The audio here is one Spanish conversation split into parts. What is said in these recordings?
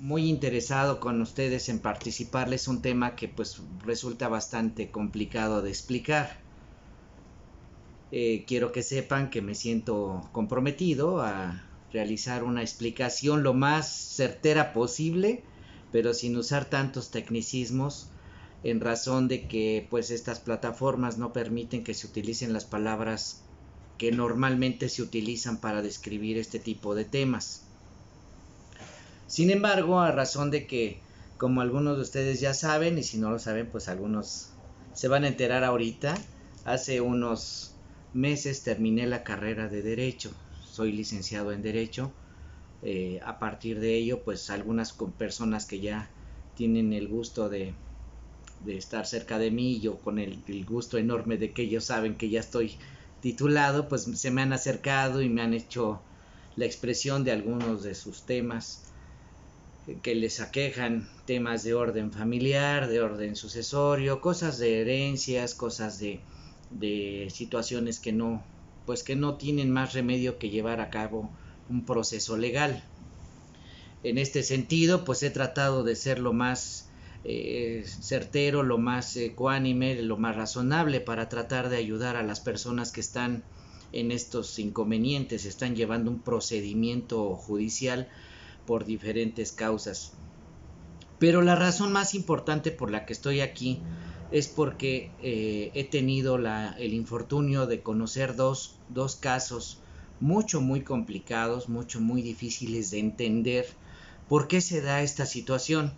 muy interesado con ustedes en participarles un tema que pues resulta bastante complicado de explicar. Quiero que sepan que me siento comprometido a realizar una explicación lo más certera posible, pero sin usar tantos tecnicismos, en razón de que pues estas plataformas no permiten que se utilicen las palabras que normalmente se utilizan para describir este tipo de temas. Sin embargo, a razón de que, como algunos de ustedes ya saben, y si no lo saben, pues algunos se van a enterar ahorita, hace unos meses terminé la carrera de Derecho, soy licenciado en Derecho. A partir de ello, pues algunas personas que ya tienen el gusto de estar cerca de mí, y yo con el gusto enorme de que ellos saben que ya estoy titulado, pues se me han acercado y me han hecho la expresión de algunos de sus temas que les aquejan, temas de orden familiar, de orden sucesorio, cosas de herencias, cosas de situaciones que no, pues que no tienen más remedio que llevar a cabo un proceso legal. En este sentido, pues he tratado de ser lo más certero, lo más ecuánime, lo más razonable para tratar de ayudar a las personas que están en estos inconvenientes, están llevando un procedimiento judicial por diferentes causas. Pero la razón más importante por la que estoy aquí es porque he tenido el infortunio de conocer dos casos muy complicados, muy difíciles de entender por qué se da esta situación.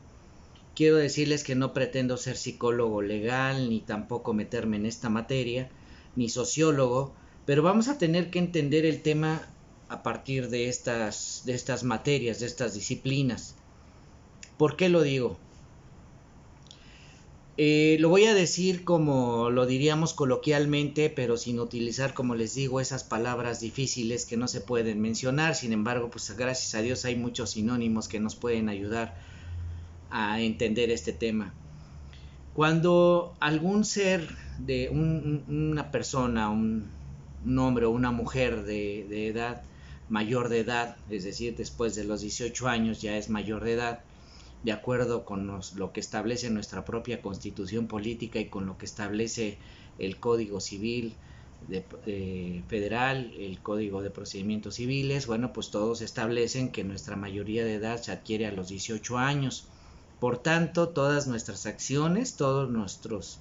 Quiero decirles que no pretendo ser psicólogo legal, ni tampoco meterme en esta materia, ni sociólogo, pero vamos a tener que entender el tema a partir de estas materias, de estas disciplinas. ¿Por qué lo digo? Lo voy a decir como lo diríamos coloquialmente, pero sin utilizar, como les digo, esas palabras difíciles que no se pueden mencionar. Sin embargo, pues gracias a Dios hay muchos sinónimos que nos pueden ayudar a entender este tema. Cuando algún ser de una persona, un hombre o una mujer de edad, mayor de edad, es decir, después de los 18 años ya es mayor de edad, de acuerdo con lo que establece nuestra propia constitución política y con lo que establece el Código Civil federal, el Código de Procedimientos Civiles, bueno, pues todos establecen que nuestra mayoría de edad se adquiere a los 18 años. Por tanto, todas nuestras acciones, todos nuestros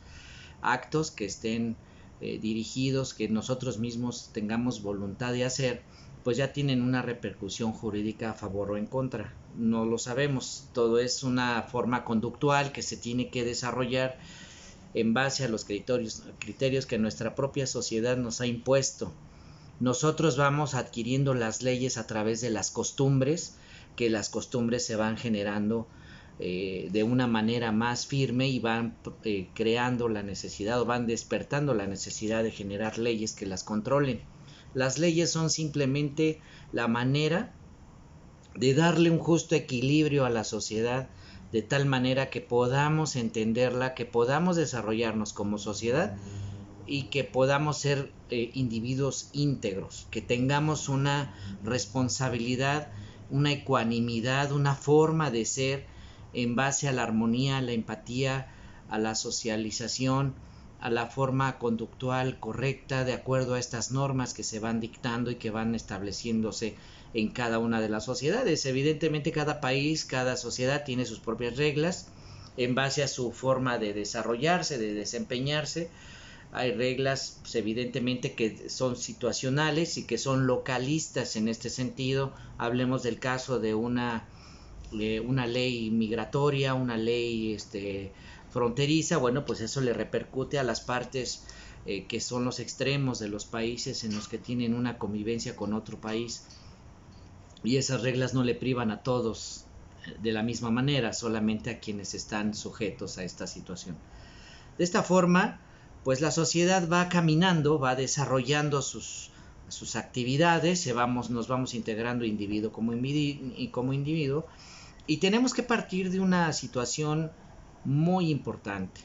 actos que estén dirigidos, que nosotros mismos tengamos voluntad de hacer, pues ya tienen una repercusión jurídica a favor o en contra. No lo sabemos, todo es una forma conductual que se tiene que desarrollar en base a los criterios que nuestra propia sociedad nos ha impuesto. Nosotros vamos adquiriendo las leyes a través de las costumbres, que las costumbres se van generando de una manera más firme y van creando la necesidad o van despertando la necesidad de generar leyes que las controlen. Las leyes son simplemente la manera de darle un justo equilibrio a la sociedad, de tal manera que podamos entenderla, que podamos desarrollarnos como sociedad y que podamos ser individuos íntegros, que tengamos una responsabilidad, una ecuanimidad, una forma de ser en base a la armonía, a la empatía, a la socialización, a la forma conductual correcta de acuerdo a estas normas que se van dictando y que van estableciéndose en cada una de las sociedades. Evidentemente cada país, cada sociedad tiene sus propias reglas en base a su forma de desarrollarse, de desempeñarse. Hay reglas pues, evidentemente que son situacionales y que son localistas en este sentido. Hablemos del caso de una ley migratoria, una ley fronteriza. Bueno, pues eso le repercute a las partes que son los extremos de los países en los que tienen una convivencia con otro país, y esas reglas no le privan a todos de la misma manera, solamente a quienes están sujetos a esta situación. De esta forma, pues la sociedad va caminando, va desarrollando sus actividades, nos vamos integrando individuo como individuo, y tenemos que partir de una situación muy importante.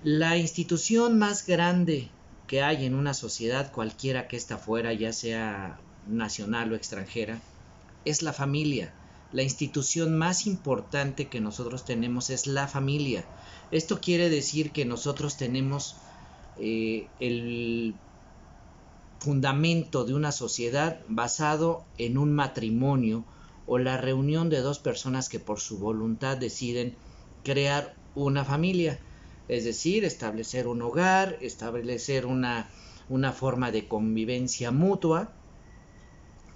La institución más grande que hay en una sociedad, cualquiera que ésta fuera, ya sea nacional o extranjera, es la familia. la institución más importante que nosotros tenemos es la familia. Esto quiere decir que nosotros tenemos el fundamento de una sociedad basado en un matrimonio o la reunión de dos personas que por su voluntad deciden crear una familia, es decir, establecer un hogar, establecer una forma de convivencia mutua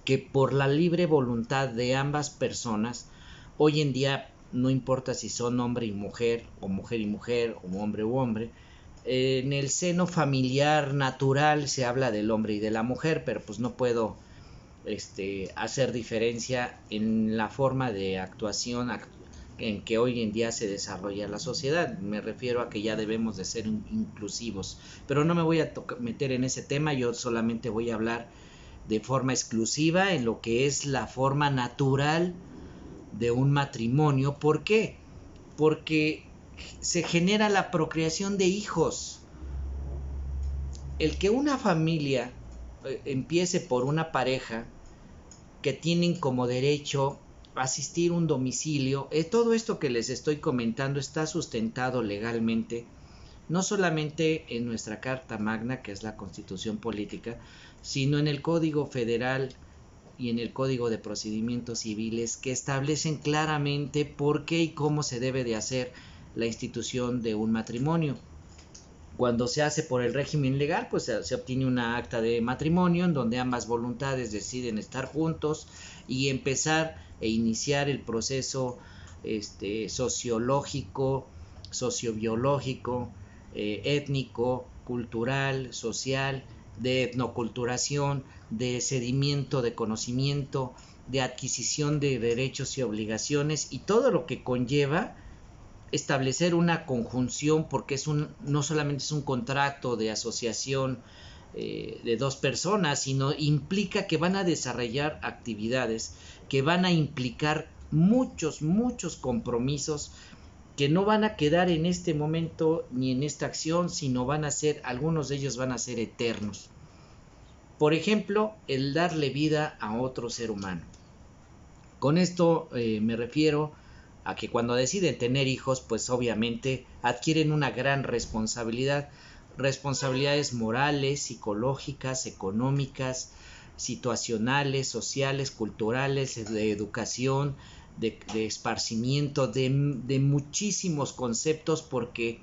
que por la libre voluntad de ambas personas, hoy en día no importa si son hombre y mujer o mujer o hombre u hombre, en el seno familiar natural se habla del hombre y de la mujer, pero pues no puedo hacer diferencia en la forma de actuación en que hoy en día se desarrolla la sociedad. Me refiero a que ya debemos de ser inclusivos, pero no me voy a meter en ese tema. Yo solamente voy a hablar de forma exclusiva en lo que es la forma natural de un matrimonio. ¿Por qué? Porque se genera la procreación de hijos. El que una familia empiece por una pareja que tienen como derecho asistir a un domicilio, todo esto que les estoy comentando está sustentado legalmente, no solamente en nuestra Carta Magna, que es la Constitución Política, sino en el Código Federal y en el Código de Procedimientos Civiles, que establecen claramente por qué y cómo se debe de hacer la institución de un matrimonio. Cuando se hace por el régimen legal, pues se obtiene una acta de matrimonio en donde ambas voluntades deciden estar juntos y empezar e iniciar el proceso sociológico, sociobiológico, étnico, cultural, social, de etnoculturación, de sedimiento de conocimiento, de adquisición de derechos y obligaciones y todo lo que conlleva establecer una conjunción, porque no solamente es un contrato de asociación de dos personas, sino implica que van a desarrollar actividades que van a implicar muchos compromisos que no van a quedar en este momento ni en esta acción, sino algunos de ellos van a ser eternos. Por ejemplo, el darle vida a otro ser humano. Con esto me refiero a que cuando deciden tener hijos, pues obviamente adquieren una gran responsabilidad, responsabilidades morales, psicológicas, económicas, situacionales, sociales, culturales, de educación, de esparcimiento, de muchísimos conceptos, porque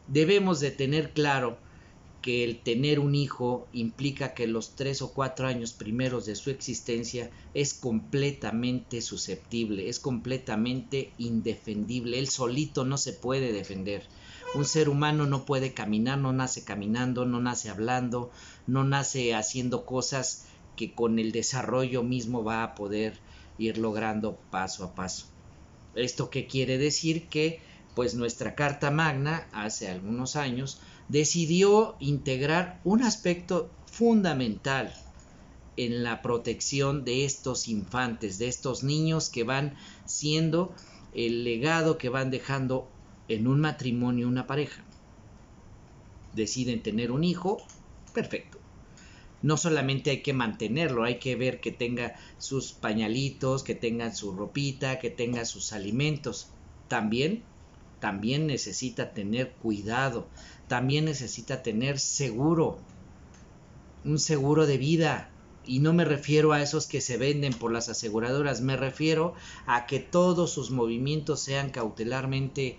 debemos de tener claro que el tener un hijo implica que los 3 o 4 años primeros de su existencia es completamente susceptible, es completamente indefendible. Él solito no se puede defender. Un ser humano no puede caminar, no nace caminando, no nace hablando, no nace haciendo cosas que con el desarrollo mismo va a poder ir logrando paso a paso. ¿Esto qué quiere decir? Que pues nuestra Carta Magna hace algunos años decidió integrar un aspecto fundamental en la protección de estos infantes, de estos niños que van siendo el legado que van dejando en un matrimonio una pareja. Deciden tener un hijo, perfecto. No solamente hay que mantenerlo, hay que ver que tenga sus pañalitos, que tenga su ropita, que tenga sus alimentos. También necesita tener cuidado, también necesita tener seguro, un seguro de vida. Y no me refiero a esos que se venden por las aseguradoras, me refiero a que todos sus movimientos sean cautelarmente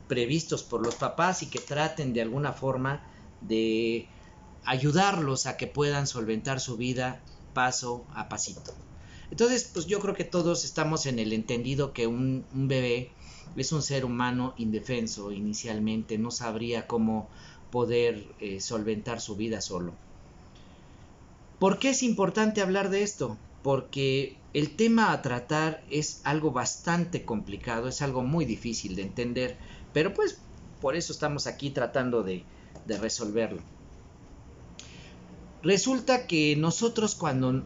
previstos por los papás y que traten de alguna forma de ayudarlos a que puedan solventar su vida paso a pasito. Entonces, pues yo creo que todos estamos en el entendido que un bebé es un ser humano indefenso inicialmente, no sabría cómo poder solventar su vida solo. ¿Por qué es importante hablar de esto? Porque el tema a tratar es algo bastante complicado, es algo muy difícil de entender, pero pues por eso estamos aquí tratando de resolverlo. Resulta que nosotros cuando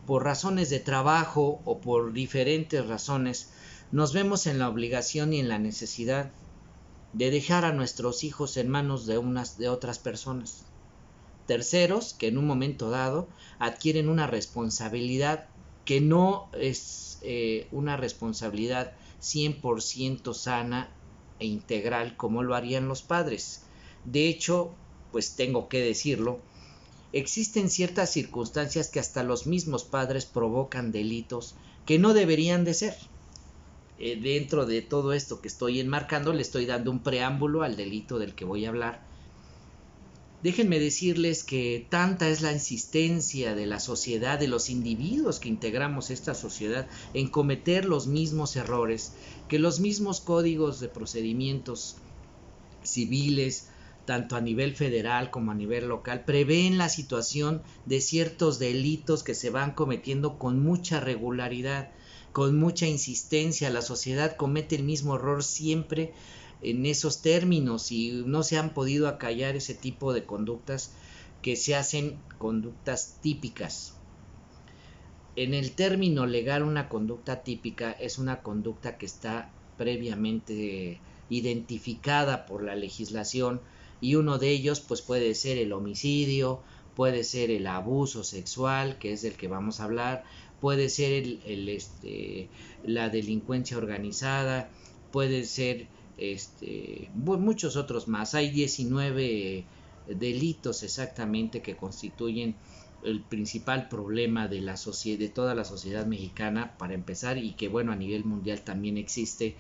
por razones de trabajo o por diferentes razones nos vemos en la obligación y en la necesidad de dejar a nuestros hijos en manos de otras personas, terceros que en un momento dado adquieren una responsabilidad que no es una responsabilidad 100% sana e integral como lo harían los padres. De hecho, pues tengo que decirlo, existen ciertas circunstancias que hasta los mismos padres provocan delitos que no deberían de ser. Dentro de todo esto que estoy enmarcando, le estoy dando un preámbulo al delito del que voy a hablar. Déjenme decirles que tanta es la insistencia de la sociedad, de los individuos que integramos esta sociedad, en cometer los mismos errores, que los mismos códigos de procedimientos civiles, tanto a nivel federal como a nivel local, prevén la situación de ciertos delitos que se van cometiendo con mucha regularidad, con mucha insistencia. La sociedad comete el mismo error siempre en esos términos y no se han podido acallar ese tipo de conductas que se hacen conductas típicas. En el término legal, una conducta típica es una conducta que está previamente identificada por la legislación, y uno de ellos pues puede ser el homicidio, puede ser el abuso sexual, que es del que vamos a hablar, puede ser la delincuencia organizada, puede ser muchos otros más. Hay 19 delitos exactamente que constituyen el principal problema de la sociedad, de toda la sociedad mexicana, para empezar, y que bueno, a nivel mundial también existe.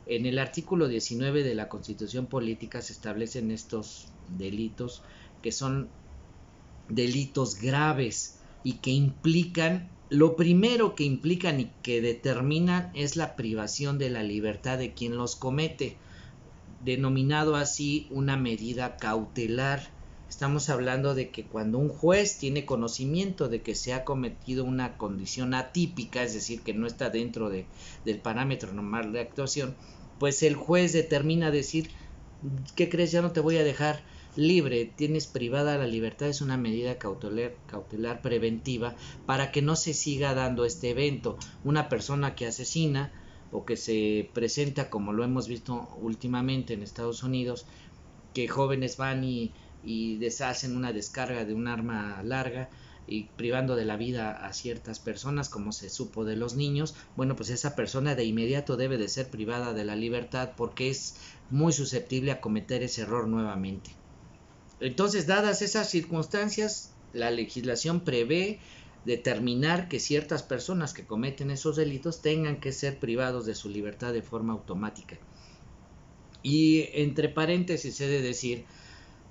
En el artículo 19 de la Constitución Política se establecen estos delitos, que son delitos graves y que implican, lo primero que implican y que determinan es la privación de la libertad de quien los comete, denominado así una medida cautelar. Estamos hablando de que cuando un juez tiene conocimiento de que se ha cometido una condición atípica, es decir, que no está dentro del parámetro normal de actuación, pues el juez determina decir, ¿qué crees? Ya no te voy a dejar libre, tienes privada la libertad. Es una medida cautelar preventiva para que no se siga dando este evento. Una persona que asesina o que se presenta, como lo hemos visto últimamente en Estados Unidos, que jóvenes van y deshacen una descarga de un arma larga y privando de la vida a ciertas personas, como se supo de los niños, bueno, pues esa persona de inmediato debe de ser privada de la libertad porque es muy susceptible a cometer ese error nuevamente. Entonces, dadas esas circunstancias, la legislación prevé determinar que ciertas personas que cometen esos delitos tengan que ser privados de su libertad de forma automática. Y entre paréntesis he de decir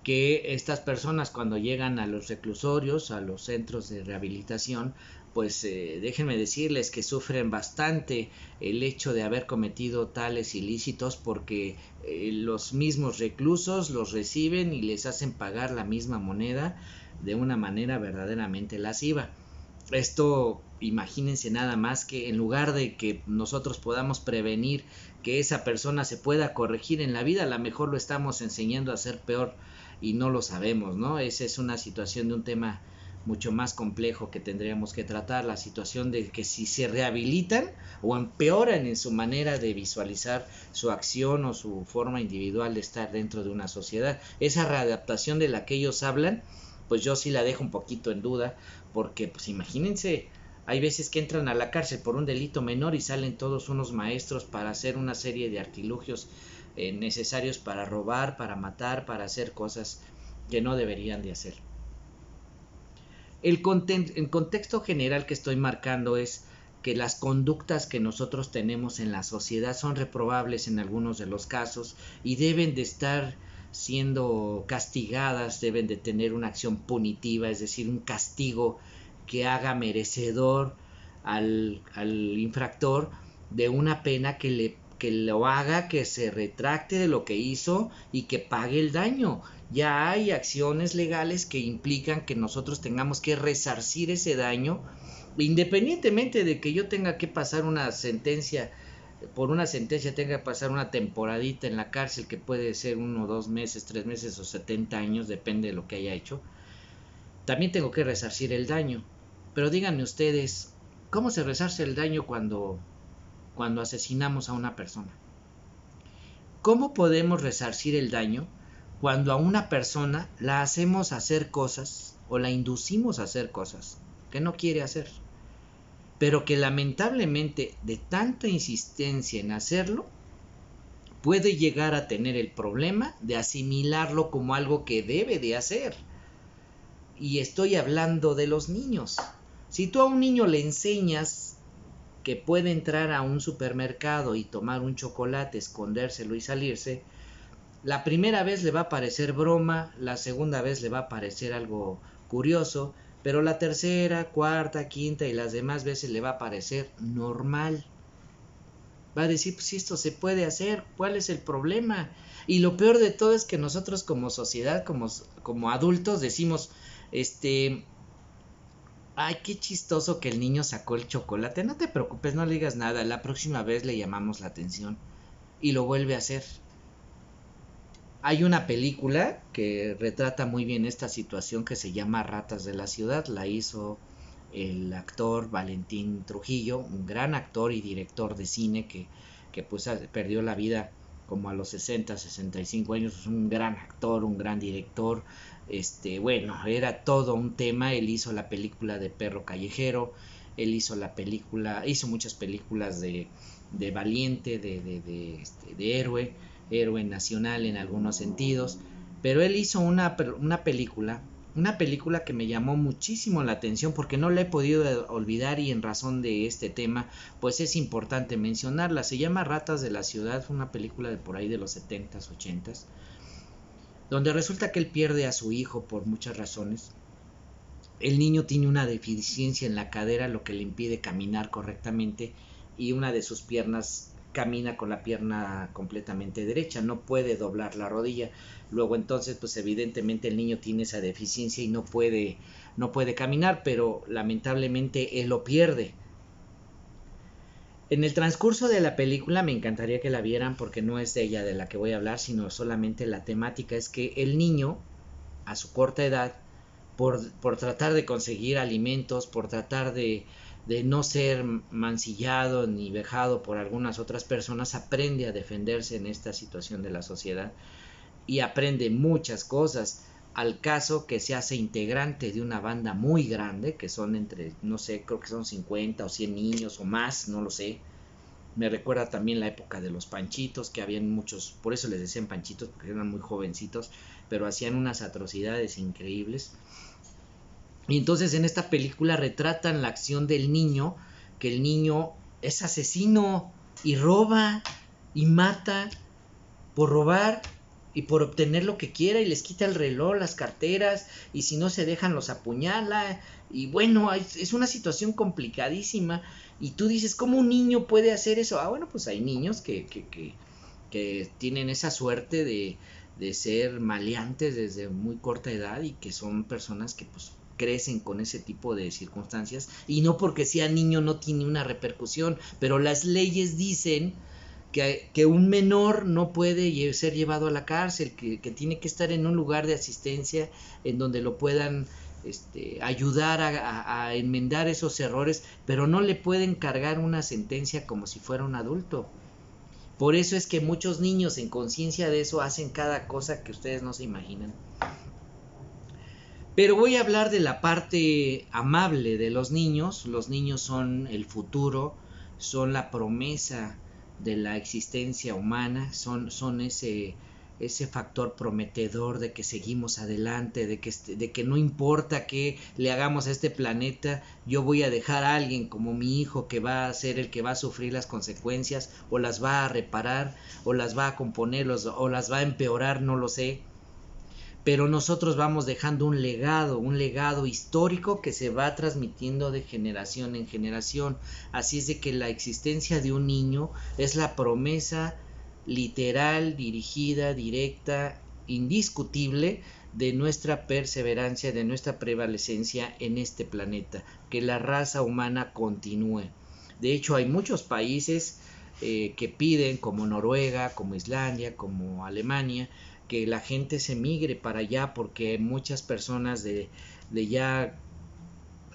que estas personas, cuando llegan a los reclusorios, a los centros de rehabilitación, pues déjenme decirles que sufren bastante el hecho de haber cometido tales ilícitos, porque los mismos reclusos los reciben y les hacen pagar la misma moneda de una manera verdaderamente lasciva. Esto, imagínense nada más, que en lugar de que nosotros podamos prevenir que esa persona se pueda corregir en la vida, a lo mejor lo estamos enseñando a hacer peor y no lo sabemos, ¿no? Esa es una situación de un tema mucho más complejo que tendríamos que tratar, la situación de que si se rehabilitan o empeoran en su manera de visualizar su acción o su forma individual de estar dentro de una sociedad. Esa readaptación de la que ellos hablan, pues yo sí la dejo un poquito en duda, porque pues imagínense, hay veces que entran a la cárcel por un delito menor y salen todos unos maestros para hacer una serie de artilugios necesarios para robar, para matar, para hacer cosas que no deberían de hacer. El contexto general que estoy marcando es que las conductas que nosotros tenemos en la sociedad son reprobables en algunos de los casos y deben de estar siendo castigadas, deben de tener una acción punitiva, es decir, un castigo que haga merecedor al infractor de una pena que lo haga que se retracte de lo que hizo y que pague el daño. Ya hay acciones legales que implican que nosotros tengamos que resarcir ese daño, independientemente de que yo tenga que pasar una sentencia, por una sentencia tenga que pasar una temporadita en la cárcel, que puede ser 1, 2 meses, 3 meses o 70 años, depende de lo que haya hecho. También tengo que resarcir el daño. Pero díganme ustedes, ¿cómo se resarce el daño cuando asesinamos a una persona? ¿Cómo podemos resarcir el daño cuando a una persona la hacemos hacer cosas o la inducimos a hacer cosas que no quiere hacer? pero que lamentablemente de tanta insistencia en hacerlo, puede llegar a tener el problema de asimilarlo como algo que debe de hacer. Y estoy hablando de los niños. Si tú a un niño le enseñas que puede entrar a un supermercado y tomar un chocolate, escondérselo y salirse, la primera vez le va a parecer broma, la segunda vez le va a parecer algo curioso, pero la tercera, cuarta, quinta y las demás veces le va a parecer normal. Va a decir, pues si esto se puede hacer, ¿cuál es el problema? Y lo peor de todo es que nosotros como sociedad, como adultos, decimos, ay, qué chistoso que el niño sacó el chocolate. No te preocupes, no le digas nada, la próxima vez le llamamos la atención. Y lo vuelve a hacer. Hay una película que retrata muy bien esta situación que se llama Ratas de la Ciudad. La hizo el actor Valentín Trujillo, un gran actor y director de cine que pues perdió la vida como a los 60, 65 años. Es un gran actor, un gran director. Bueno, era todo un tema. Él hizo la película de Perro Callejero, él hizo muchas películas de valiente, de héroe nacional en algunos sentidos, pero él hizo una película que me llamó muchísimo la atención porque no la he podido olvidar, y en razón de este tema pues es importante mencionarla. Se llama Ratas de la Ciudad. Fue una película de por ahí de los 70s, 80s, donde resulta que él pierde a su hijo por muchas razones. El niño tiene una deficiencia en la cadera, lo que le impide caminar correctamente, y una de sus piernas camina con la pierna completamente derecha, no puede doblar la rodilla. Luego entonces pues evidentemente el niño tiene esa deficiencia y no puede caminar, pero lamentablemente él lo pierde. En el transcurso de la película, me encantaría que la vieran porque no es de ella de la que voy a hablar, sino solamente la temática es que el niño, a su corta edad, por tratar de conseguir alimentos, por tratar de no ser mancillado ni vejado por algunas otras personas, aprende a defenderse en esta situación de la sociedad y aprende muchas cosas, al caso que se hace integrante de una banda muy grande, que son entre, no sé, creo que son 50 o 100 niños o más, no lo sé. Me recuerda también la época de los panchitos, que habían muchos, por eso les decían panchitos, porque eran muy jovencitos, pero hacían unas atrocidades increíbles. Y entonces en esta película retratan la acción del niño, que el niño es asesino y roba y mata por robar y por obtener lo que quiera, y les quita el reloj, las carteras, y si no se dejan los apuñala. Y bueno, es una situación complicadísima, y tú dices, ¿cómo un niño puede hacer eso? Bueno, pues hay niños que tienen esa suerte de ser maleantes desde muy corta edad, y que son personas que pues crecen con ese tipo de circunstancias, y no porque sea niño no tiene una repercusión, pero las leyes dicen que un menor no puede ser llevado a la cárcel, que tiene que estar en un lugar de asistencia en donde lo puedan ayudar a enmendar esos errores, pero no le pueden cargar una sentencia como si fuera un adulto. Por eso es que muchos niños en conciencia de eso hacen cada cosa que ustedes no se imaginan. Pero voy a hablar de la parte amable de los niños. Los niños son el futuro, son la promesa de la existencia humana, son ese factor prometedor de que seguimos adelante, de que no importa qué le hagamos a este planeta, yo voy a dejar a alguien como mi hijo que va a ser el que va a sufrir las consecuencias, o las va a reparar, o las va a componer, o las va a empeorar, no lo sé. Pero nosotros vamos dejando un legado histórico que se va transmitiendo de generación en generación. Así es de que la existencia de un niño es la promesa literal, dirigida, directa, indiscutible de nuestra perseverancia, de nuestra prevalecencia en este planeta, que la raza humana continúe. De hecho, hay muchos países que piden, como Noruega, como Islandia, como Alemania, que la gente se migre para allá, porque muchas personas de ya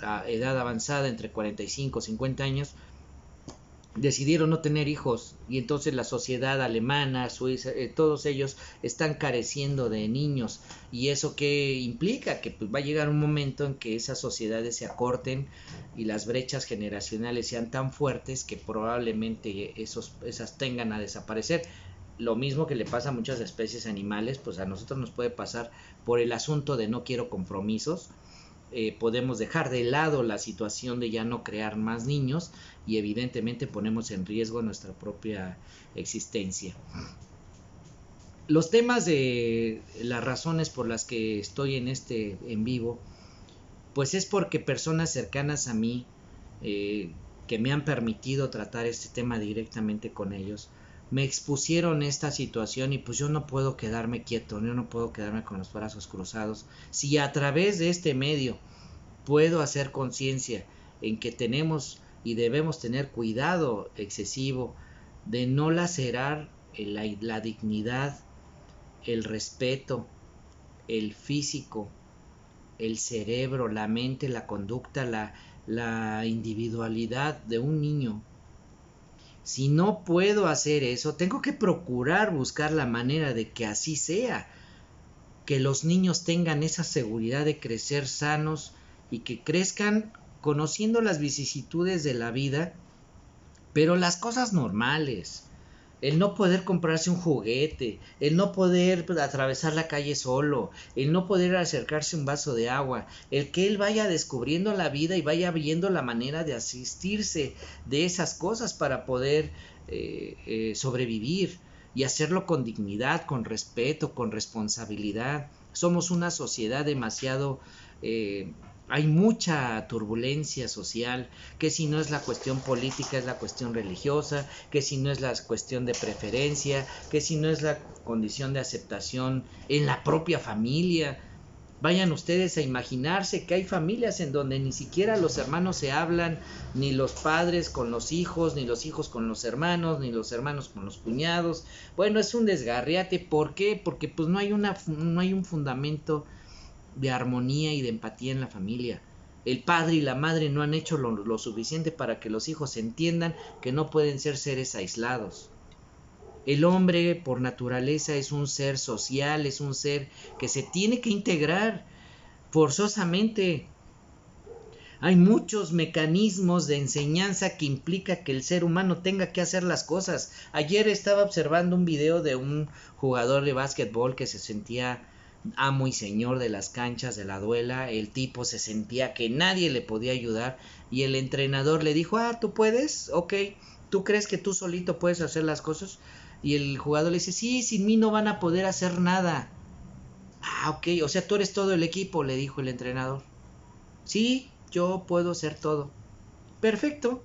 a edad avanzada, entre 45 y 50 años, decidieron no tener hijos, y entonces la sociedad alemana, suiza, todos ellos están careciendo de niños, y eso que implica que pues va a llegar un momento en que esas sociedades se acorten y las brechas generacionales sean tan fuertes que probablemente esas tengan a desaparecer. Lo mismo que le pasa a muchas especies animales, pues a nosotros nos puede pasar por el asunto de no quiero compromisos. Podemos dejar de lado la situación de ya no crear más niños y evidentemente ponemos en riesgo nuestra propia existencia. Los temas de las razones por las que estoy en vivo, pues es porque personas cercanas a mí, que me han permitido tratar este tema directamente con ellos, me expusieron esta situación, y pues yo no puedo quedarme quieto, yo no puedo quedarme con los brazos cruzados. Si a través de este medio puedo hacer conciencia en que tenemos y debemos tener cuidado excesivo de no lacerar la dignidad, el respeto, el físico, el cerebro, la mente, la conducta, la individualidad de un niño. Si no puedo hacer eso, tengo que procurar buscar la manera de que así sea, que los niños tengan esa seguridad de crecer sanos y que crezcan conociendo las vicisitudes de la vida, pero las cosas normales. El no poder comprarse un juguete, el no poder atravesar la calle solo, el no poder acercarse a un vaso de agua, el que él vaya descubriendo la vida y vaya viendo la manera de asistirse de esas cosas para poder sobrevivir y hacerlo con dignidad, con respeto, con responsabilidad. Somos una sociedad demasiado... hay mucha turbulencia social, que si no es la cuestión política es la cuestión religiosa, que si no es la cuestión de preferencia, que si no es la condición de aceptación en la propia familia. Vayan ustedes a imaginarse que hay familias en donde ni siquiera los hermanos se hablan, ni los padres con los hijos, ni los hijos con los hermanos, ni los hermanos con los cuñados. Bueno, es un desgarriate. ¿Por qué? Porque pues no hay un fundamento de armonía y de empatía en la familia. El padre y la madre no han hecho lo suficiente para que los hijos entiendan que no pueden ser seres aislados. El hombre por naturaleza es un ser social, es un ser que se tiene que integrar forzosamente. Hay muchos mecanismos de enseñanza que implica que el ser humano tenga que hacer las cosas. Ayer estaba observando un video de un jugador de básquetbol que se sentía amo y señor de las canchas de la duela. El tipo se sentía que nadie le podía ayudar y el entrenador le dijo, ¿tú puedes? Ok, ¿tú crees que tú solito puedes hacer las cosas? Y el jugador le dice, sí, sin mí no van a poder hacer nada. Ok, o sea, tú eres todo el equipo, le dijo el entrenador. Sí, yo puedo hacer todo. Perfecto,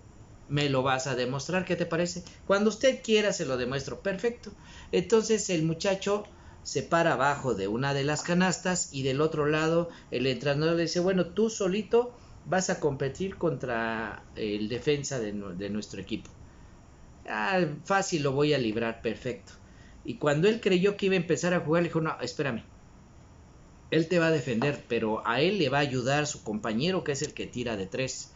me lo vas a demostrar, ¿qué te parece? Cuando usted quiera se lo demuestro. Perfecto. Entonces el muchacho se para abajo de una de las canastas y del otro lado el entrenador le dice, bueno, tú solito vas a competir contra el defensa de nuestro equipo. Fácil, lo voy a librar, perfecto. Y cuando él creyó que iba a empezar a jugar, le dijo, no, espérame. Él te va a defender, pero a él le va a ayudar su compañero, que es el que tira de 3.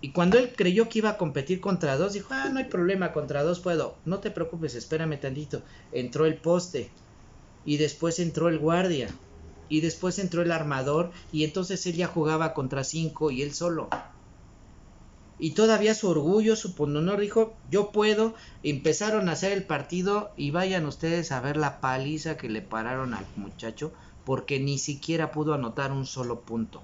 Y cuando él creyó que iba a competir contra 2, dijo, no hay problema, contra 2 puedo. No te preocupes, espérame tantito. Entró el poste, y después entró el guardia, y después entró el armador, y entonces él ya jugaba contra 5 y él solo. Y todavía su orgullo, su pundonor dijo, yo puedo. Empezaron a hacer el partido y vayan ustedes a ver la paliza que le pararon al muchacho, porque ni siquiera pudo anotar un solo punto.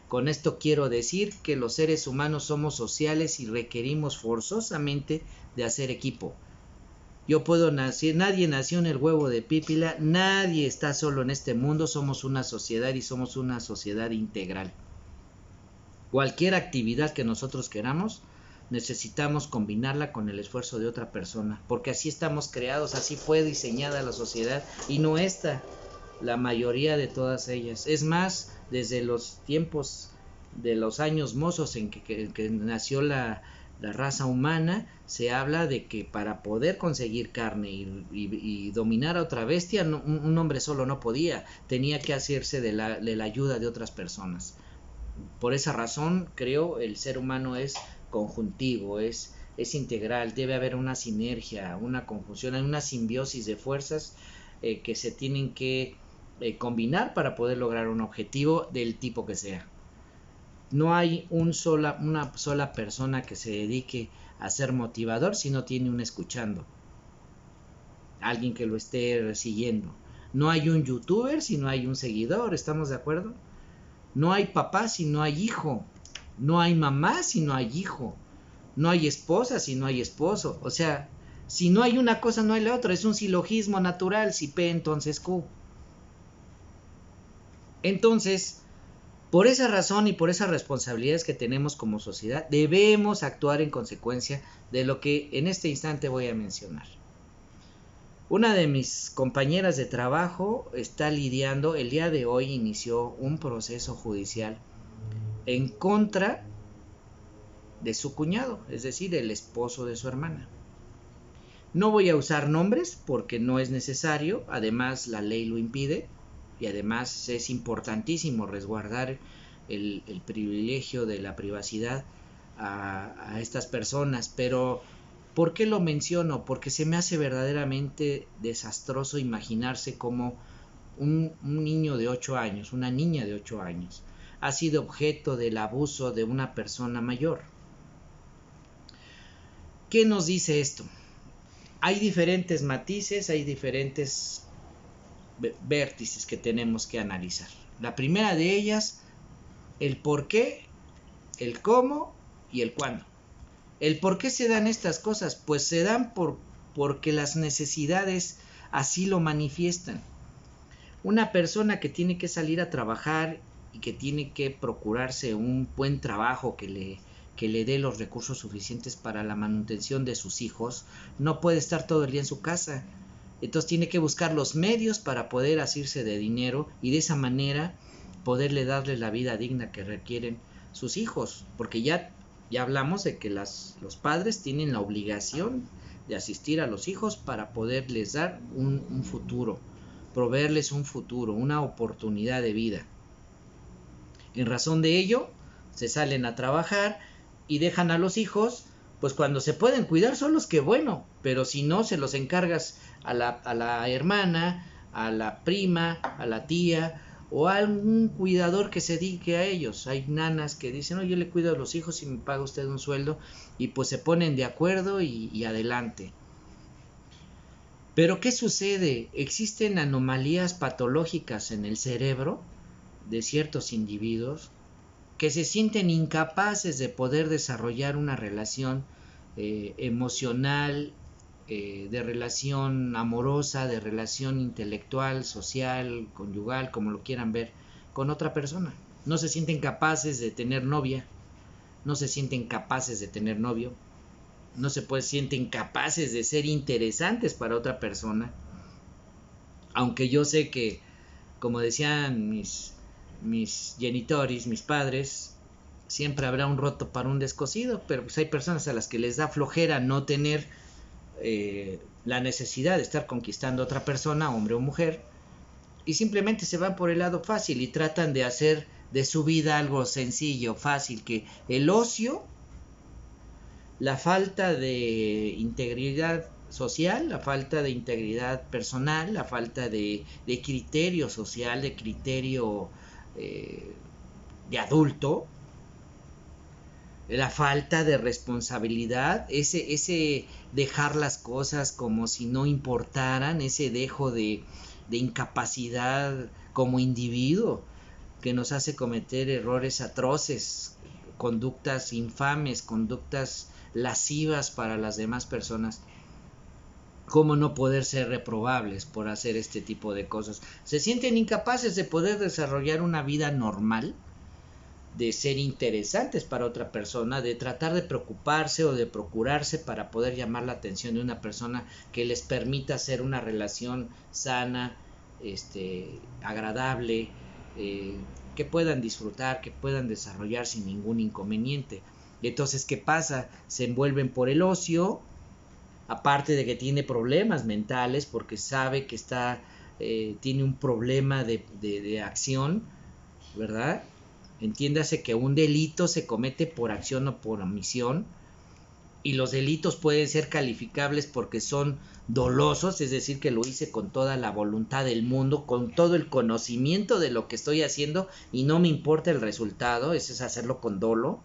Con esto quiero decir que los seres humanos somos sociales y requerimos forzosamente de hacer equipo. Yo puedo nacer, nadie nació en el huevo de Pípila, nadie está solo en este mundo, somos una sociedad y somos una sociedad integral. Cualquier actividad que nosotros queramos, necesitamos combinarla con el esfuerzo de otra persona, porque así estamos creados, así fue diseñada la sociedad y no esta, la mayoría de todas ellas. Es más, desde los tiempos de los años mozos en que nació la raza humana, se habla de que para poder conseguir carne y dominar a otra bestia, un hombre solo no podía, tenía que hacerse de la ayuda de otras personas. Por esa razón, creo, el ser humano es conjuntivo, es integral, debe haber una sinergia, una conjunción, hay una simbiosis de fuerzas que se tienen que combinar para poder lograr un objetivo del tipo que sea. No hay una sola persona que se dedique a ser motivador si no tiene un escuchando, alguien que lo esté siguiendo. No hay un youtuber si no hay un seguidor, ¿estamos de acuerdo? No hay papá si no hay hijo. No hay mamá si no hay hijo. No hay esposa si no hay esposo. O sea, si no hay una cosa no hay la otra. Es un silogismo natural. Si P entonces Q. Entonces, por esa razón y por esas responsabilidades que tenemos como sociedad, debemos actuar en consecuencia de lo que en este instante voy a mencionar. Una de mis compañeras de trabajo está lidiando, el día de hoy inició un proceso judicial en contra de su cuñado, es decir, el esposo de su hermana. No voy a usar nombres porque no es necesario, además la ley lo impide y además es importantísimo resguardar el privilegio de la privacidad a estas personas, pero ¿por qué lo menciono? Porque se me hace verdaderamente desastroso imaginarse cómo un niño de 8 años, una niña de 8 años, ha sido objeto del abuso de una persona mayor. ¿Qué nos dice esto? Hay diferentes matices, hay diferentes vértices que tenemos que analizar. La primera de ellas, el por qué, el cómo y el cuándo. ¿El por qué se dan estas cosas? Pues se dan porque las necesidades así lo manifiestan. Una persona que tiene que salir a trabajar y que tiene que procurarse un buen trabajo que le dé los recursos suficientes para la manutención de sus hijos, no puede estar todo el día en su casa. Entonces tiene que buscar los medios para poder asirse de dinero y de esa manera poderle darle la vida digna que requieren sus hijos, porque ya hablamos de que los padres tienen la obligación de asistir a los hijos para poderles dar un futuro, proveerles un futuro, una oportunidad de vida. En razón de ello, se salen a trabajar y dejan a los hijos, pues cuando se pueden cuidar solos, que bueno, pero si no, se los encargas a la hermana, a la prima, a la tía o a algún cuidador que se dedique a ellos. Hay nanas que dicen, no, yo le cuido a los hijos y me paga usted un sueldo, y pues se ponen de acuerdo y adelante. Pero ¿qué sucede? Existen anomalías patológicas en el cerebro de ciertos individuos que se sienten incapaces de poder desarrollar una relación emocional, de relación amorosa, de relación intelectual, social, conyugal, como lo quieran ver, con otra persona. No se sienten capaces de tener novia, no se sienten capaces de tener novio, no se sienten capaces de ser interesantes para otra persona, aunque yo sé que, como decían mis genitores, mis padres, siempre habrá un roto para un descosido, pero pues hay personas a las que les da flojera no tener la necesidad de estar conquistando a otra persona, hombre o mujer, y simplemente se van por el lado fácil y tratan de hacer de su vida algo sencillo, fácil, que el ocio, la falta de integridad social, la falta de integridad personal, la falta de criterio social, de criterio de adulto, la falta de responsabilidad, ese dejar las cosas como si no importaran, ese dejo de incapacidad como individuo que nos hace cometer errores atroces, conductas infames, conductas lascivas para las demás personas. ¿Cómo no poder ser reprobables por hacer este tipo de cosas? Se sienten incapaces de poder desarrollar una vida normal, de ser interesantes para otra persona, de tratar de preocuparse o de procurarse para poder llamar la atención de una persona que les permita hacer una relación sana, agradable, que puedan disfrutar, que puedan desarrollar sin ningún inconveniente. Y entonces, ¿qué pasa? Se envuelven por el ocio, aparte de que tiene problemas mentales porque sabe que tiene un problema de acción, ¿verdad? Entiéndase que un delito se comete por acción o por omisión, y los delitos pueden ser calificables porque son dolosos, es decir, que lo hice con toda la voluntad del mundo, con todo el conocimiento de lo que estoy haciendo y no me importa el resultado, eso es hacerlo con dolo,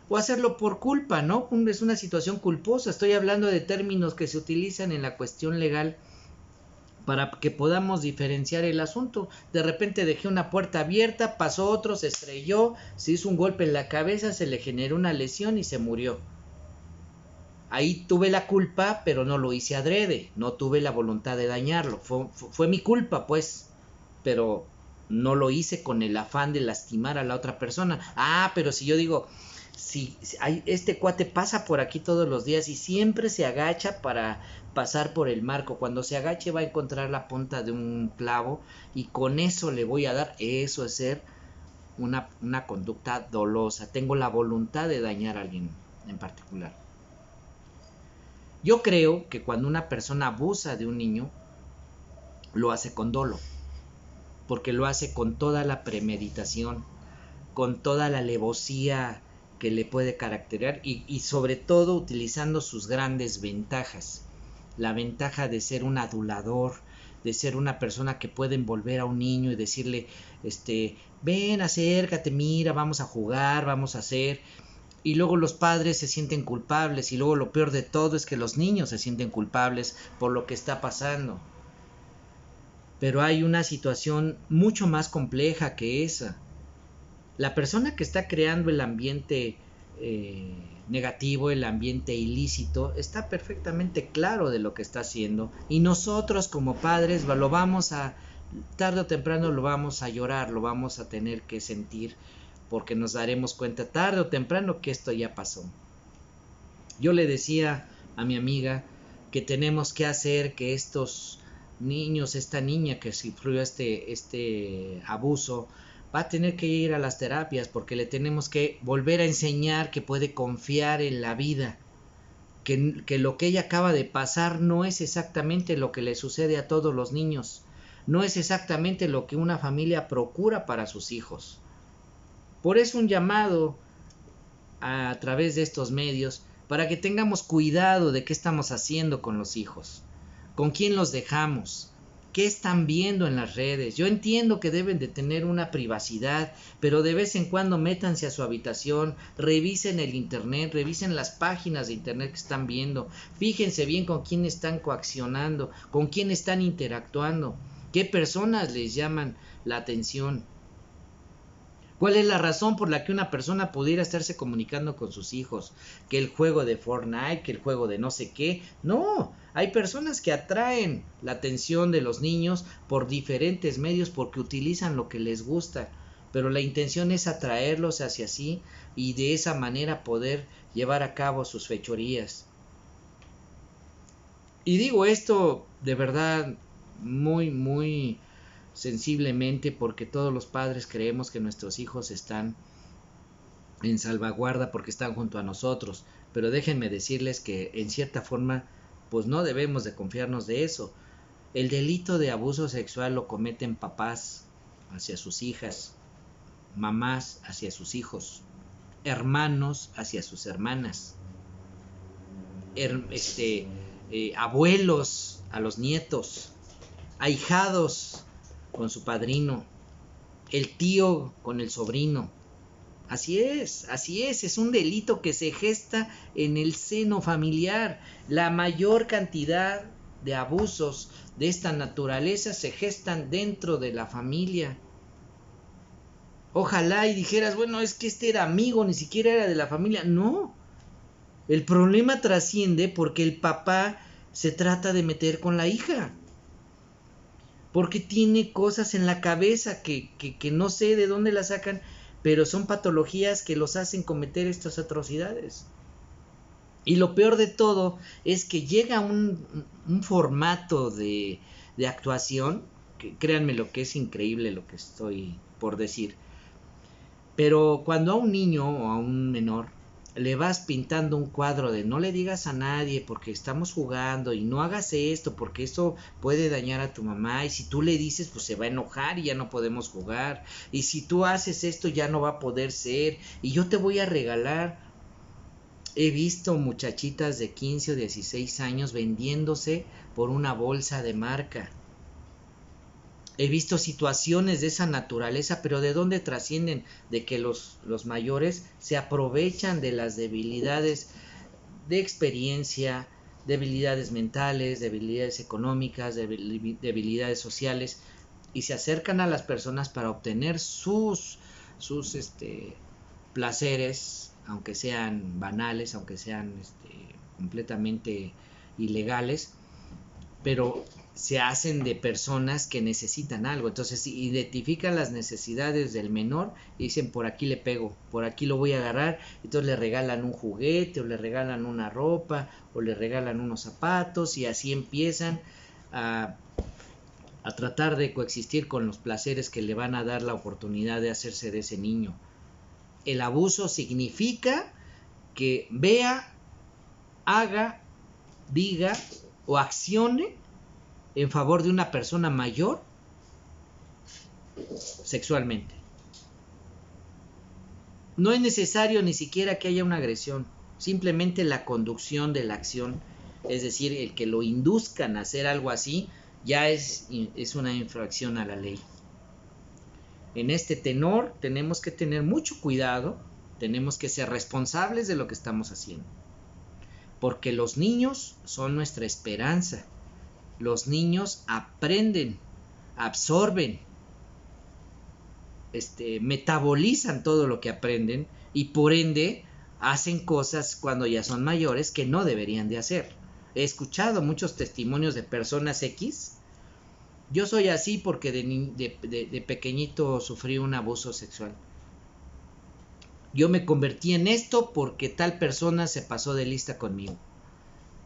o hacerlo por culpa, ¿no? Es una situación culposa. Estoy hablando de términos que se utilizan en la cuestión legal para que podamos diferenciar el asunto. De repente dejé una puerta abierta, pasó otro, se estrelló, se hizo un golpe en la cabeza, se le generó una lesión y se murió. Ahí tuve la culpa, pero no lo hice adrede, no tuve la voluntad de dañarlo. Fue mi culpa, pues, pero no lo hice con el afán de lastimar a la otra persona. Ah, pero si yo digo, si este cuate pasa por aquí todos los días y siempre se agacha para pasar por el marco, cuando se agache va a encontrar la punta de un clavo y con eso le voy a dar, eso es ser una conducta dolosa. Tengo la voluntad de dañar a alguien en particular. Yo creo que cuando una persona abusa de un niño, lo hace con dolo, porque lo hace con toda la premeditación, con toda la alevosía que le puede caracterizar y sobre todo utilizando sus grandes ventajas. La ventaja de ser un adulador, de ser una persona que puede envolver a un niño y decirle, ven, acércate, mira, vamos a jugar, vamos a hacer. Y luego los padres se sienten culpables y luego lo peor de todo es que los niños se sienten culpables por lo que está pasando. Pero hay una situación mucho más compleja que esa. La persona que está creando el ambiente negativo, el ambiente ilícito, está perfectamente claro de lo que está haciendo y nosotros como padres lo vamos a, tarde o temprano lo vamos a llorar, lo vamos a tener que sentir, porque nos daremos cuenta tarde o temprano que esto ya pasó. Yo le decía a mi amiga que tenemos que hacer que estos niños, esta niña que sufrió este abuso, va a tener que ir a las terapias porque le tenemos que volver a enseñar que puede confiar en la vida, que lo que ella acaba de pasar no es exactamente lo que le sucede a todos los niños, no es exactamente lo que una familia procura para sus hijos. Por eso un llamado a través de estos medios para que tengamos cuidado de qué estamos haciendo con los hijos, con quién los dejamos, qué están viendo en las redes. Yo entiendo que deben de tener una privacidad, pero de vez en cuando métanse a su habitación, revisen el internet, revisen las páginas de internet que están viendo, fíjense bien con quién están coaccionando, con quién están interactuando, qué personas les llaman la atención. ¿Cuál es la razón por la que una persona pudiera estarse comunicando con sus hijos? Que el juego de Fortnite, que el juego de no sé qué. No, hay personas que atraen la atención de los niños por diferentes medios porque utilizan lo que les gusta. Pero la intención es atraerlos hacia sí y de esa manera poder llevar a cabo sus fechorías. Y digo esto de verdad muy sensiblemente porque todos los padres creemos que nuestros hijos están en salvaguarda porque están junto a nosotros, pero déjenme decirles que en cierta forma pues no debemos de confiarnos de eso. El delito de abuso sexual lo cometen papás hacia sus hijas, mamás hacia sus hijos, hermanos hacia sus hermanas, abuelos a los nietos, ahijados con su padrino, el tío con el sobrino. Así es un delito que se gesta en el seno familiar. La mayor cantidad de abusos de esta naturaleza se gestan dentro de la familia. Ojalá y dijeras, bueno, es que este era amigo, ni siquiera era de la familia. No, el problema trasciende porque el papá se trata de meter con la hija. Porque tiene cosas en la cabeza que no sé de dónde las sacan, pero son patologías que los hacen cometer estas atrocidades. Y lo peor de todo es que llega un formato de actuación, que créanme lo que es increíble lo que estoy por decir, pero cuando a un niño o a un menor le vas pintando un cuadro de no le digas a nadie porque estamos jugando y no hagas esto porque esto puede dañar a tu mamá, y si tú le dices pues se va a enojar y ya no podemos jugar, y si tú haces esto ya no va a poder ser, y yo te voy a regalar. He visto muchachitas de 15 o 16 años vendiéndose por una bolsa de marca. He visto situaciones de esa naturaleza, pero ¿de dónde trascienden? De que los mayores se aprovechan de las debilidades de experiencia, debilidades mentales, debilidades económicas, debilidades sociales, y se acercan a las personas para obtener sus placeres, aunque sean banales, aunque sean completamente ilegales, pero se hacen de personas que necesitan algo. Entonces identifican las necesidades del menor y dicen, por aquí le pego, por aquí lo voy a agarrar. Entonces le regalan un juguete, o le regalan una ropa, o le regalan unos zapatos, y así empiezan a tratar de coexistir con los placeres que le van a dar la oportunidad de hacerse de ese niño. El abuso significa que vea, haga, diga o accione en favor de una persona mayor sexualmente. No es necesario ni siquiera que haya una agresión, simplemente la conducción de la acción, es decir, el que lo induzcan a hacer algo así, ya es una infracción a la ley. En este tenor tenemos que tener mucho cuidado, tenemos que ser responsables de lo que estamos haciendo, porque los niños son nuestra esperanza. Los niños aprenden, absorben, metabolizan todo lo que aprenden, y por ende hacen cosas cuando ya son mayores que no deberían de hacer. He escuchado muchos testimonios de personas X. Yo soy así porque de pequeñito sufrí un abuso sexual. Yo me convertí en esto porque tal persona se pasó de lista conmigo.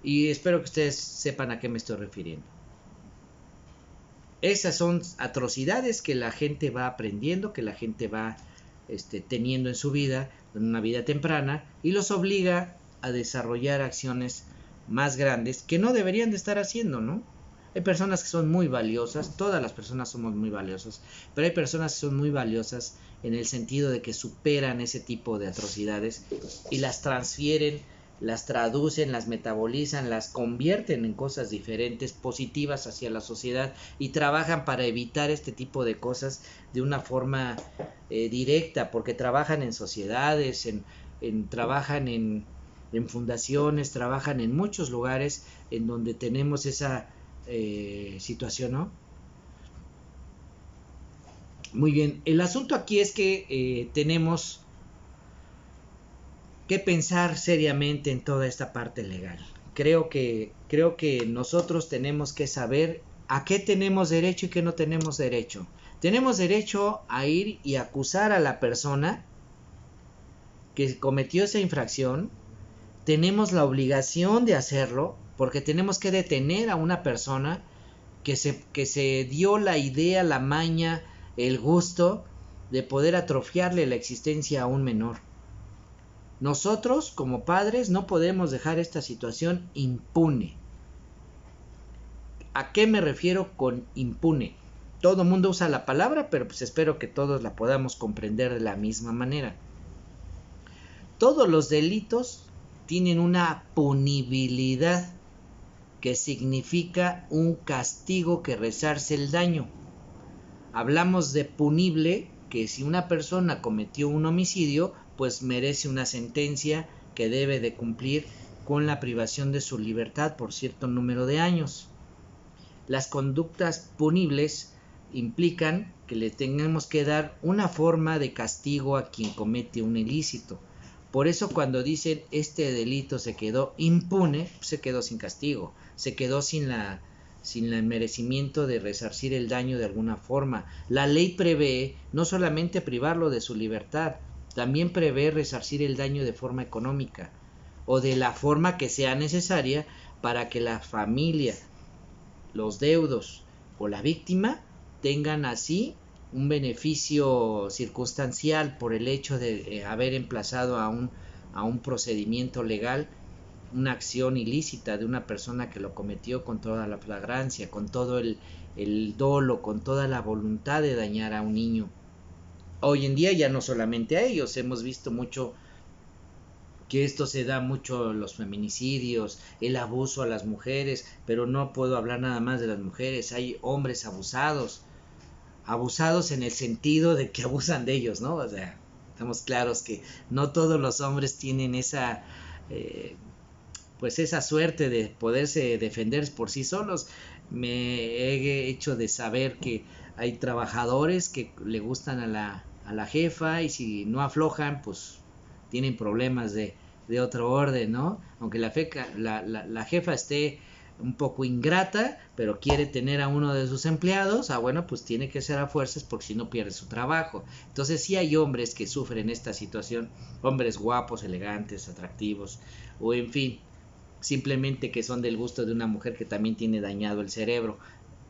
Y espero que ustedes sepan a qué me estoy refiriendo. Esas son atrocidades que la gente va aprendiendo, que la gente va teniendo en su vida, en una vida temprana, y los obliga a desarrollar acciones más grandes que no deberían de estar haciendo, ¿no? Hay personas que son muy valiosas, todas las personas somos muy valiosas, pero hay personas que son muy valiosas en el sentido de que superan ese tipo de atrocidades y las transfieren, las traducen, las metabolizan, las convierten en cosas diferentes, positivas hacia la sociedad, y trabajan para evitar este tipo de cosas de una forma directa, porque trabajan en sociedades, trabajan en fundaciones, trabajan en muchos lugares en donde tenemos esa situación, ¿no? Muy bien, el asunto aquí es que tenemos que pensar seriamente en toda esta parte legal. Creo que nosotros tenemos que saber a qué tenemos derecho y qué no tenemos derecho. Tenemos derecho a ir y acusar a la persona que cometió esa infracción. Tenemos la obligación de hacerlo porque tenemos que detener a una persona que se dio la idea, la maña, el gusto de poder atrofiarle la existencia a un menor. Nosotros, como padres, no podemos dejar esta situación impune. ¿A qué me refiero con impune? Todo el mundo usa la palabra, pero pues espero que todos la podamos comprender de la misma manera. Todos los delitos tienen una punibilidad, que significa un castigo que resarce el daño. Hablamos de punible, que si una persona cometió un homicidio, pues merece una sentencia que debe de cumplir con la privación de su libertad por cierto número de años. Las conductas punibles implican que le tengamos que dar una forma de castigo a quien comete un ilícito. Por eso cuando dicen este delito se quedó impune, se quedó sin castigo, se quedó sin el merecimiento de resarcir el daño de alguna forma. La ley prevé no solamente privarlo de su libertad, también prevé resarcir el daño de forma económica o de la forma que sea necesaria para que la familia, los deudos o la víctima tengan así un beneficio circunstancial por el hecho de haber emplazado a un a un procedimiento legal una acción ilícita de una persona que lo cometió con toda la flagrancia, con todo el dolo, con toda la voluntad de dañar a un niño. Hoy en día ya no solamente a ellos, hemos visto mucho que esto se da mucho, los feminicidios, el abuso a las mujeres, pero no puedo hablar nada más de las mujeres, hay hombres abusados en el sentido de que abusan de ellos, ¿no? O sea, estamos claros que no todos los hombres tienen esa pues esa suerte de poderse defender por sí solos. Me he hecho de saber que hay trabajadores que le gustan a la jefa, y si no aflojan, pues tienen problemas de otro orden, ¿no? Aunque la jefa esté un poco ingrata, pero quiere tener a uno de sus empleados, bueno, pues tiene que ser a fuerzas porque si no pierde su trabajo. Entonces sí hay hombres que sufren esta situación, hombres guapos, elegantes, atractivos, o en fin, simplemente que son del gusto de una mujer que también tiene dañado el cerebro.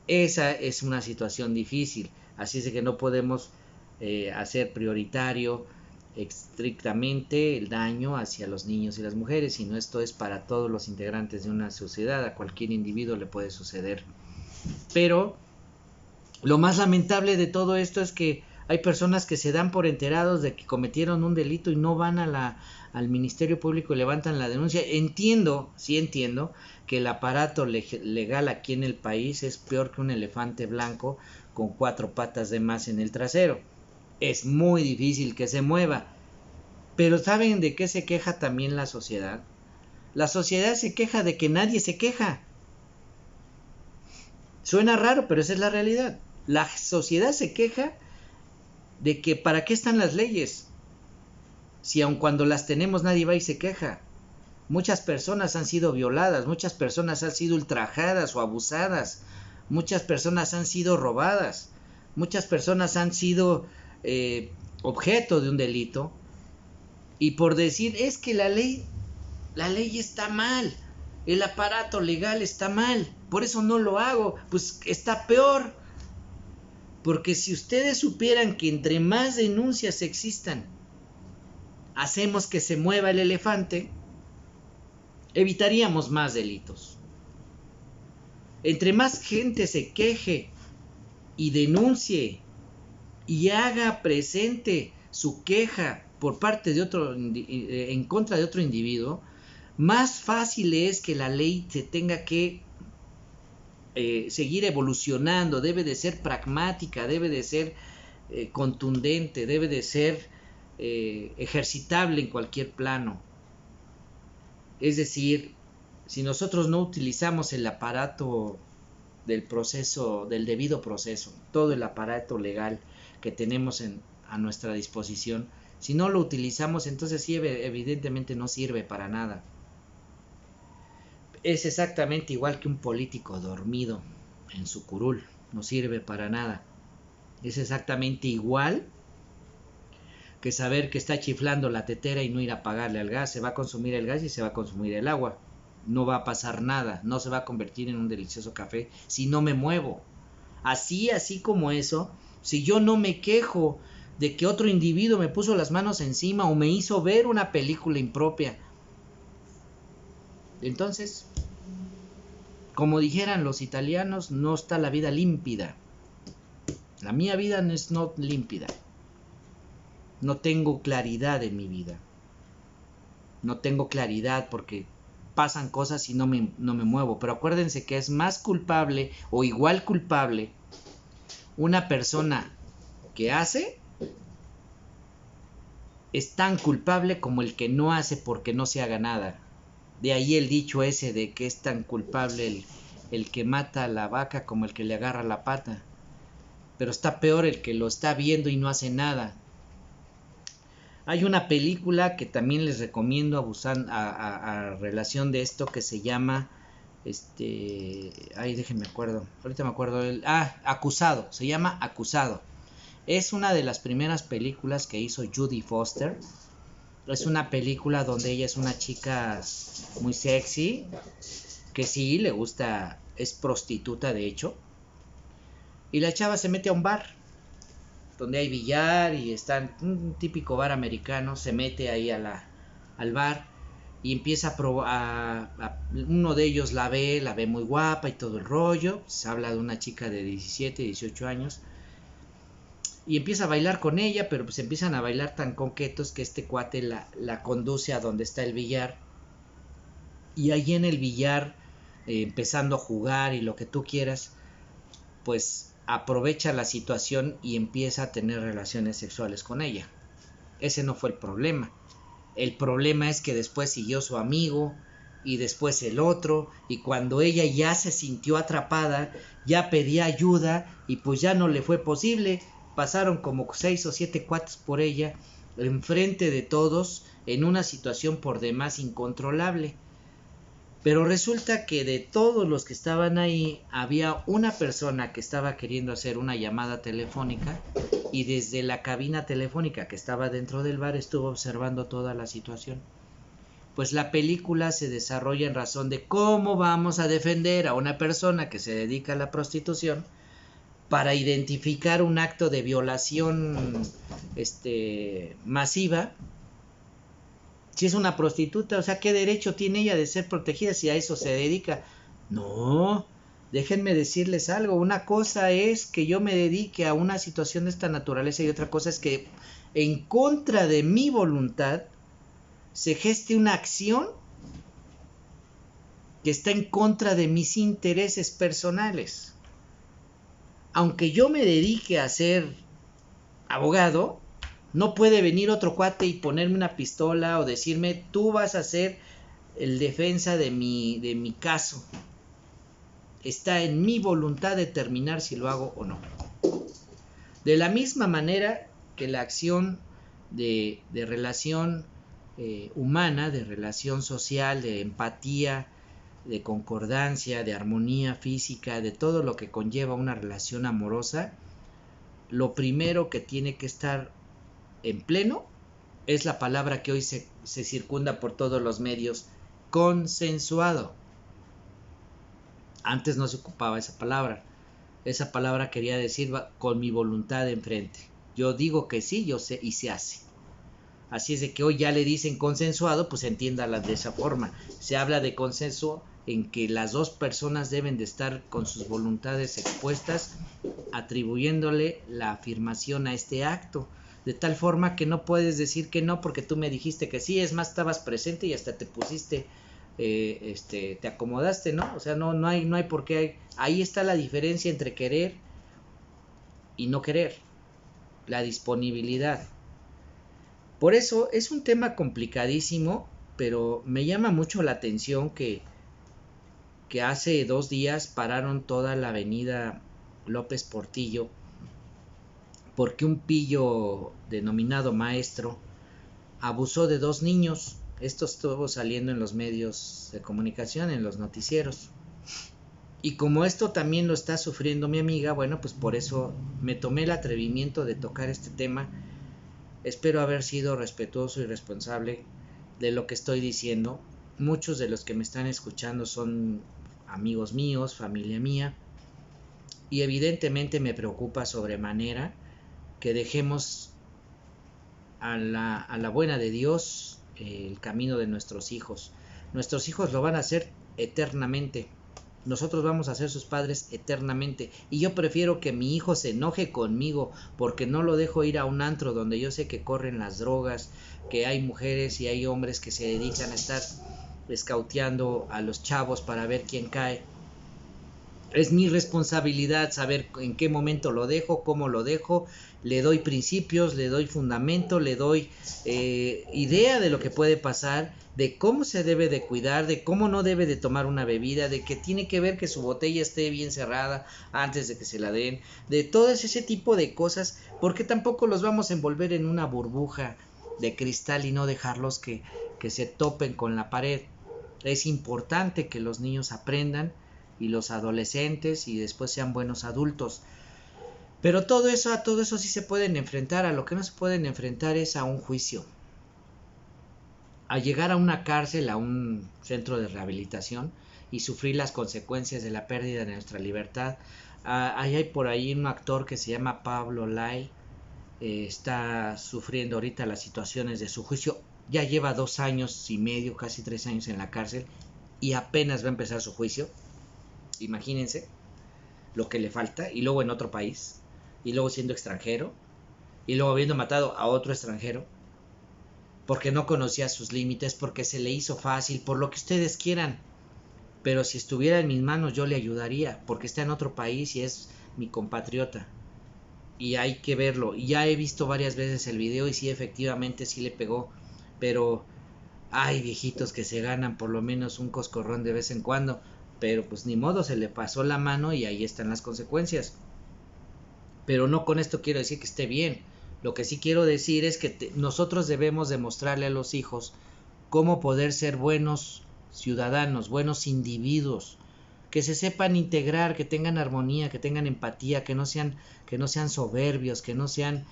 Esa es una situación difícil, así es que no podemos hacer prioritario estrictamente el daño hacia los niños y las mujeres, sino esto es para todos los integrantes de una sociedad, a cualquier individuo le puede suceder. Pero lo más lamentable de todo esto es que hay personas que se dan por enterados de que cometieron un delito y no van al Ministerio Público y levantan la denuncia. Sí entiendo que el aparato legal aquí en el país es peor que un elefante blanco con 4 patas de más en el trasero. Es muy difícil que se mueva. Pero ¿saben de qué se queja también la sociedad? La sociedad se queja de que nadie se queja. Suena raro, pero esa es la realidad. La sociedad se queja de que ¿para qué están las leyes? Si aun cuando las tenemos nadie va y se queja. Muchas personas han sido violadas, muchas personas han sido ultrajadas o abusadas, muchas personas han sido robadas, muchas personas han sido objeto de un delito, y por decir es que la ley está mal, el aparato legal está mal, por eso no lo hago, pues está peor. Porque si ustedes supieran que entre más denuncias existan, hacemos que se mueva el elefante, evitaríamos más delitos. Entre más gente se queje y denuncie y haga presente su queja por parte de otro, en contra de otro individuo, más fácil es que la ley se tenga que seguir evolucionando. Debe de ser pragmática, debe de ser contundente, debe de ser ejercitable en cualquier plano. Es decir, si nosotros no utilizamos el aparato del proceso, del debido proceso, todo el aparato legal que tenemos a nuestra disposición, si no lo utilizamos, entonces sí, evidentemente no sirve para nada. Es exactamente igual que un político dormido en su curul, no sirve para nada. Es exactamente igual que saber que está chiflando la tetera y no ir a pagarle al gas. Se va a consumir el gas y se va a consumir el agua. No va a pasar nada, no se va a convertir en un delicioso café si no me muevo. Así como eso, si yo no me quejo de que otro individuo me puso las manos encima o me hizo ver una película impropia, entonces, como dijeran los italianos, no está la vida límpida. La mía vida no es no límpida. No tengo claridad en mi vida. No tengo claridad porque pasan cosas y no me muevo. Pero acuérdense que es más culpable o igual culpable una persona que hace, es tan culpable como el que no hace porque no se haga nada. De ahí el dicho ese de que es tan culpable el que mata a la vaca como el que le agarra la pata. Pero está peor el que lo está viendo y no hace nada. Hay una película que también les recomiendo a relación de esto, que se llama déjenme acuerdo, ahorita me acuerdo Acusado, se llama Acusado. Es una de las primeras películas que hizo Judy Foster. Es una película donde ella es una chica muy sexy, que sí le gusta, es prostituta de hecho, y la chava se mete a un bar donde hay billar y está un típico bar americano, se mete ahí a al bar y empieza a probar, uno de ellos la ve muy guapa y todo el rollo, se habla de una chica de 17, 18 años, y empieza a bailar con ella, pero pues empiezan a bailar tan coquetos que este cuate la conduce a donde está el billar, y allí en el billar, empezando a jugar y lo que tú quieras, pues aprovecha la situación y empieza a tener relaciones sexuales con ella. Ese no fue el problema. El problema es que después siguió su amigo y después el otro, y cuando ella ya se sintió atrapada, ya pedía ayuda y pues ya no le fue posible. Pasaron como 6 o 7 cuates por ella, enfrente de todos, en una situación por demás incontrolable. Pero resulta que de todos los que estaban ahí, había una persona que estaba queriendo hacer una llamada telefónica y desde la cabina telefónica que estaba dentro del bar estuvo observando toda la situación. Pues la película se desarrolla en razón de cómo vamos a defender a una persona que se dedica a la prostitución para identificar un acto de violación masiva. Si es una prostituta, o sea, ¿qué derecho tiene ella de ser protegida si a eso se dedica? No, déjenme decirles algo. Una cosa es que yo me dedique a una situación de esta naturaleza y otra cosa es que en contra de mi voluntad se geste una acción que está en contra de mis intereses personales. Aunque yo me dedique a ser abogado, no puede venir otro cuate y ponerme una pistola o decirme, tú vas a ser el defensa de mi caso. Está en mi voluntad determinar si lo hago o no. De la misma manera que la acción de relación humana, de relación social, de empatía, de concordancia, de armonía física, de todo lo que conlleva una relación amorosa, lo primero que tiene que estar en pleno es la palabra que hoy se circunda por todos los medios: consensuado. Antes no se ocupaba esa palabra. Esa palabra quería decir con mi voluntad enfrente. Yo digo que sí, yo sé y se hace. Así es de que hoy ya le dicen consensuado, pues entiéndala de esa forma. Se habla de consenso en que las dos personas deben de estar con sus voluntades expuestas, atribuyéndole la afirmación a este acto, de tal forma que no puedes decir que no porque tú me dijiste que sí, es más, estabas presente y hasta te pusiste, te acomodaste, ¿no? O sea, no hay por qué. Ahí está la diferencia entre querer y no querer, la disponibilidad. Por eso es un tema complicadísimo, pero me llama mucho la atención que hace 2 días pararon toda la avenida López Portillo porque un pillo denominado maestro abusó de 2 niños. Esto estuvo saliendo en los medios de comunicación, en los noticieros. Y como esto también lo está sufriendo mi amiga, bueno, pues por eso me tomé el atrevimiento de tocar este tema. Espero haber sido respetuoso y responsable de lo que estoy diciendo. Muchos de los que me están escuchando son amigos míos, familia mía, y evidentemente me preocupa sobremanera que dejemos a la buena de Dios el camino de nuestros hijos. Nuestros hijos lo van a hacer eternamente. Nosotros vamos a ser sus padres eternamente. Y yo prefiero que mi hijo se enoje conmigo porque no lo dejo ir a un antro donde yo sé que corren las drogas, que hay mujeres y hay hombres que se dedican a estar escauteando a los chavos para ver quién cae. Es mi responsabilidad saber en qué momento lo dejo, cómo lo dejo, le doy principios, le doy fundamento, le doy idea de lo que puede pasar, de cómo se debe de cuidar, de cómo no debe de tomar una bebida, de que tiene que ver que su botella esté bien cerrada antes de que se la den, de todo ese tipo de cosas, porque tampoco los vamos a envolver en una burbuja de cristal y no dejarlos que se topen con la pared. Es importante que los niños aprendan y los adolescentes y después sean buenos adultos. Pero a todo eso sí se pueden enfrentar. A lo que no se pueden enfrentar es a un juicio, a llegar a una cárcel, a un centro de rehabilitación y sufrir las consecuencias de la pérdida de nuestra libertad. Ahí hay por ahí un actor que se llama Pablo Lai, está sufriendo ahorita las situaciones de su juicio. ya lleva 2 años y medio, casi 3 años en la cárcel y apenas va a empezar su juicio. Imagínense lo que le falta, y luego en otro país, y luego siendo extranjero, y luego habiendo matado a otro extranjero, porque no conocía sus límites, porque se le hizo fácil, por lo que ustedes quieran. Pero si estuviera en mis manos yo le ayudaría, porque está en otro país y es mi compatriota. Y hay que verlo. Y ya he visto varias veces el video y sí, efectivamente sí le pegó. Pero hay viejitos que se ganan por lo menos un coscorrón de vez en cuando. Pero pues ni modo, se le pasó la mano y ahí están las consecuencias. Pero no con esto quiero decir que esté bien. Lo que sí quiero decir es que nosotros debemos demostrarle a los hijos cómo poder ser buenos ciudadanos, buenos individuos, que se sepan integrar, que tengan armonía, que tengan empatía, que no sean soberbios, que no sean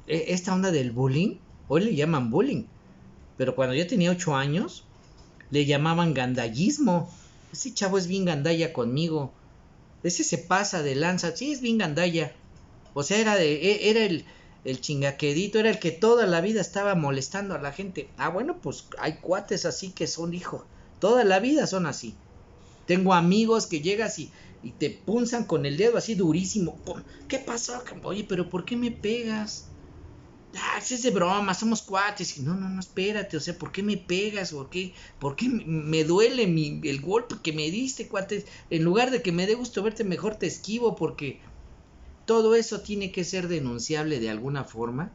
esta onda del bullying. Hoy le llaman bullying, pero cuando yo tenía 8 años le llamaban gandallismo. Ese chavo es bien gandalla conmigo. Ese se pasa de lanza, sí es bien gandalla. O sea, era el chingaquedito, era el que toda la vida estaba molestando a la gente. Ah, bueno, pues hay cuates así que son, hijo, toda la vida son así. Tengo amigos que llegas y te punzan con el dedo así durísimo. ¿Qué pasó? Oye, pero ¿por qué me pegas? Ah, es de broma, somos cuates. Y no, no, no, espérate, o sea, ¿por qué me pegas? ¿Por qué me duele el golpe que me diste, cuates? En lugar de que me dé gusto verte, mejor te esquivo, porque todo eso tiene que ser denunciable de alguna forma,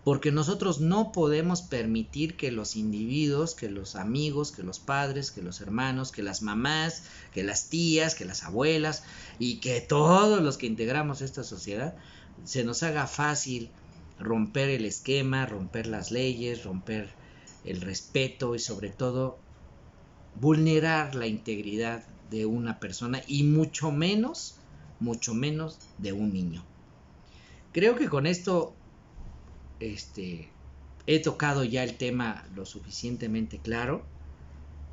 porque nosotros no podemos permitir que los individuos, que los amigos, que los padres, que los hermanos, que las mamás, que las tías, que las abuelas y que todos los que integramos esta sociedad se nos haga fácil romper el esquema, romper las leyes, romper el respeto y sobre todo vulnerar la integridad de una persona y mucho menos de un niño. Creo que con esto he tocado ya el tema lo suficientemente claro.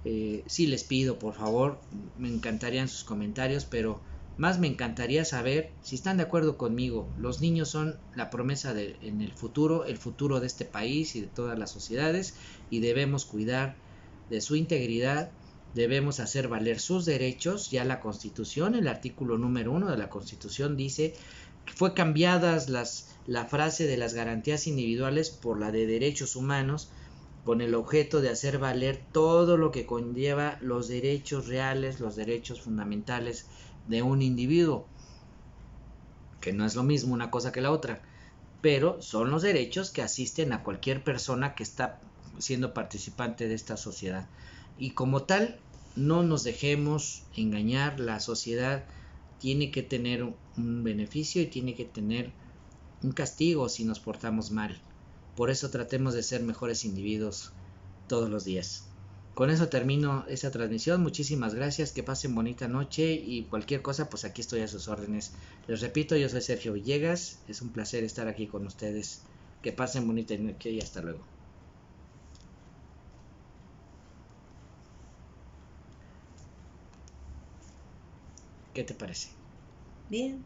Sí les pido, por favor, me encantarían sus comentarios, pero más me encantaría saber si están de acuerdo conmigo. Los niños son la promesa en el futuro de este país y de todas las sociedades, y debemos cuidar de su integridad, debemos hacer valer sus derechos. Ya la Constitución, el artículo número 1 de la Constitución dice que fue cambiadas la frase de las garantías individuales por la de derechos humanos, con el objeto de hacer valer todo lo que conlleva los derechos reales, los derechos fundamentales de un individuo, que no es lo mismo una cosa que la otra, pero son los derechos que asisten a cualquier persona que está siendo participante de esta sociedad. Y como tal, no nos dejemos engañar, la sociedad tiene que tener un beneficio y tiene que tener un castigo si nos portamos mal. Por eso tratemos de ser mejores individuos todos los días. Con eso termino esta transmisión. Muchísimas gracias, que pasen bonita noche y cualquier cosa, pues aquí estoy a sus órdenes. Les repito, yo soy Sergio Villegas, es un placer estar aquí con ustedes. Que pasen bonita noche y hasta luego. ¿Qué te parece? Bien.